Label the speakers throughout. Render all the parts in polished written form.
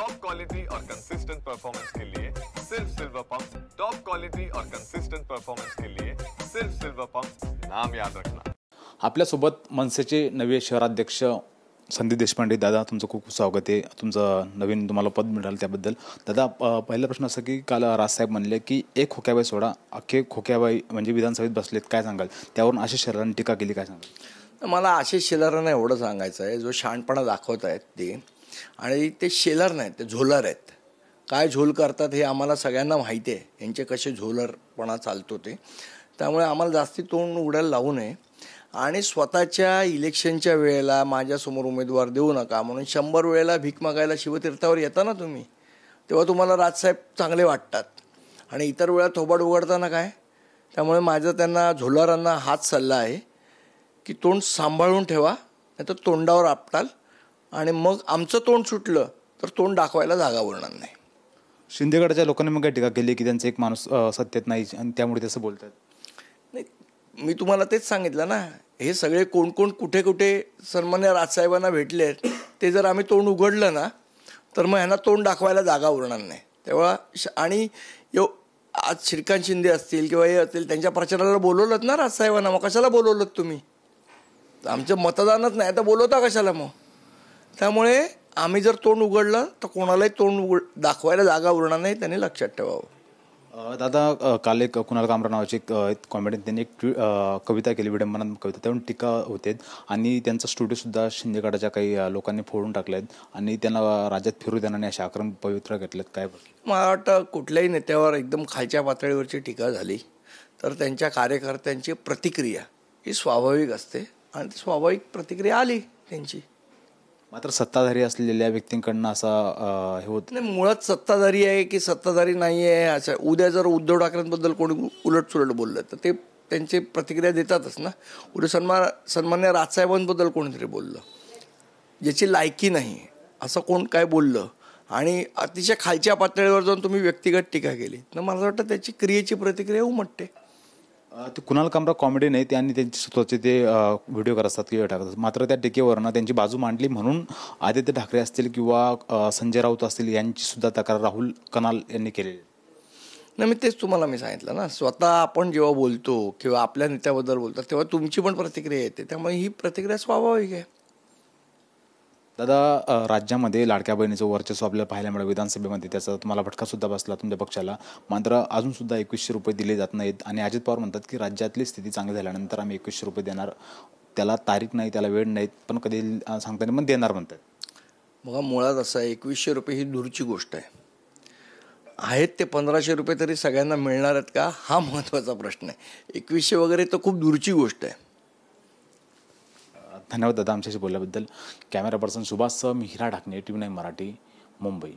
Speaker 1: Top quality और consistent performance के लिए सिर्फ सिल्वर पंप। टॉप क्वालिटी और कंसिस्टेंट परफॉर्मेंस के लिए सिर्फ सिल्वर पंप, नाम याद रखना।
Speaker 2: आपल्यासोबत मनसेचे नवे शहराध्यक्ष संदीप देशपांडे दादा, तुमचं खूप खूप स्वागत आहे। तुमचं नवीन तुम्हाला पद मिळालं त्याबद्दल दादा, पहिला प्रश्न असा की काल राजसाहेब म्हणले की एक खोक्याबाई सोडा अख्खे खोक्याबाई म्हणजे विधानसभेत बसलेत, काय सांगाल त्यावरून? आशिष शेलारांनी टीका केली, काय सांगाल?
Speaker 3: मला आशिष शेलारांना एवढं सांगायचं आहे, जो शहाणपणा दाखवत आहेत ते, आणि ते शेलार नाहीत, ते झोलर आहेत। काय झोल करतात हे आम्हाला सगळ्यांना माहिती आहे, यांचे कसे झोलरपणा चालतो ते। त्यामुळे आम्हाला जास्ती तोंड उघडायला लावू नये आणि स्वतःच्या इलेक्शनच्या वेळेला माझ्यासमोर उमेदवार देऊ नका म्हणून 100 वेळेला भीक मागायला शिवतीर्थावर येता ना तुम्ही, तेव्हा तुम्हाला राजसाहेब चांगले वाटतात आणि इतर वेळा थोबाड उघडताना काय। त्यामुळे माझं त्यांना झोलरांना हाच सल्ला आहे की तोंड सांभाळून ठेवा, नाही तर तोंडावर आपटाल आणि मग आमचं तोंड सुटलं तर तोंड दाखवायला जागा उरणार नाही।
Speaker 2: शिंदेगडच्या लोकांनी मग काय टीका केली की त्यांचा एक माणूस सत्तेत नाही आणि त्यामुळे तसं बोलतात?
Speaker 3: नाही, मी तुम्हाला तेच सांगितलं ना, हे सगळे कोण कोण कुठे कुठे सन्मान्य राजसाहेबांना भेटले ते जर आम्ही तोंड उघडलं ना तर मग ह्यांना तोंड दाखवायला जागा उरणार नाही। तेव्हा आणि आज श्रीकांत शिंदे असतील किंवा हे असतील, त्यांच्या प्रचाराला बोलवलं ना राजसाहेबांना, मग कशाला बोलवलं तुम्ही? आमचं मतदानच नाही तर बोलवता कशाला मग? त्यामुळे आम्ही जर तोंड उघडलं तर कोणालाही तोंड दाखवायला जागा उरणार नाही, त्यांनी लक्षात ठेवावं।
Speaker 2: दादा, काल एक कुणाल कामरा नावाची एक कॉमेडियन त्यांनी एक कविता केली, विडंबनात्मक कविता, त्यावरून टीका होते आणि त्यांचा स्टुडिओसुद्धा शिंदेगडाच्या काही लोकांनी फोडून टाकले आहेत आणि त्यांना राज्यात फिरू देणार नाही अशा आक्रमक पवित्रा घेतलेत, काय?
Speaker 3: मला वाटतं कुठल्याही नेत्यावर एकदम खालच्या पातळीवरची टीका झाली तर त्यांच्या कार्यकर्त्यांची प्रतिक्रिया ही स्वाभाविक असते आणि ती स्वाभाविक प्रतिक्रिया आली त्यांची।
Speaker 2: मात्र सत्ताधारी असलेल्या व्यक्तींकडनं असा हे होत
Speaker 3: नाही, मुळात सत्ताधारी आहे की सत्ताधारी नाही आहे असं, उद्या जर उद्धव ठाकरेंबद्दल कोणी उलटसुलट बोललं तर ते त्यांची प्रतिक्रिया देतातच ना। उद्या सन्मान्य राजसाहेबांबद्दल कोणीतरी बोललं ज्याची लायकी नाही असं कोण काय बोललं आणि अतिशय खालच्या पातळीवर जाऊन तुम्ही व्यक्तिगत टीका केली तर मला वाटतं त्याची क्रियेची प्रतिक्रिया उमटते।
Speaker 2: ते कुणाल कामरा कॉमेडी नाही, त्यांनी त्यांचे स्वतःचे ते व्हिडिओ करत असतात किंवा टाकतात, मात्र त्या टीकेवरनं त्यांची बाजू मांडली म्हणून आदित्य ठाकरे असतील किंवा संजय राऊत असतील यांची सुद्धा तक्रार राहुल कनाल यांनी केलेली
Speaker 3: नाही। मी तेच तुम्हाला सांगितलं ना, स्वतः आपण जेव्हा बोलतो किंवा आपल्या नेत्याबद्दल बोलतात तेव्हा तुमची पण प्रतिक्रिया येते, त्यामुळे ही प्रतिक्रिया स्वाभाविक आहे।
Speaker 2: दादा, राज्यामध्ये लाडक्या बहिणीचं वर्चस्व आपल्याला पाहायला मिळालं विधानसभेमध्ये, त्याचा तुम्हाला फटकासुद्धा बसला तुमच्या पक्षाला, मात्र अजूनसुद्धा 2100 रुपये दिले जात नाहीत आणि अजित पवार म्हणतात की राज्यातली स्थिती चांगली झाल्यानंतर आम्ही 2100 रुपये देणार, त्याला तारीख नाही, त्याला वेळ नाहीत, पण कधी सांगताना पण देणार म्हणतात।
Speaker 3: बघा, मुळात असं आहे, 2100 रुपये ही दूरची गोष्ट आहे, आहेत ते 1500 रुपये तरी सगळ्यांना मिळणार आहेत का हा महत्त्वाचा प्रश्न आहे। 2100 वगैरे तर खूप दूरची गोष्ट आहे।
Speaker 2: धन्यवाद दादा आमच्याशी बोलल्याबद्दल। कॅमेरा पर्सन सुभाषसह मी हिरा ढाकणे, TV9 मराठी, मुंबई।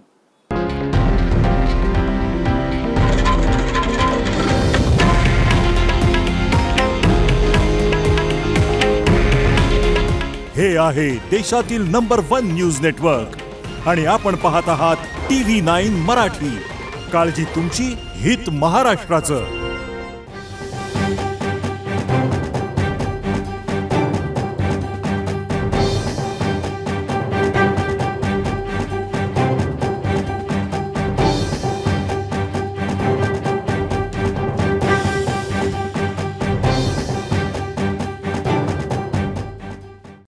Speaker 4: हे आहे देशातील नंबर 1 न्यूज नेटवर्क आणि आपण पाहत आहात TV9 मराठी। काळजी तुमची, हित महाराष्ट्राचं।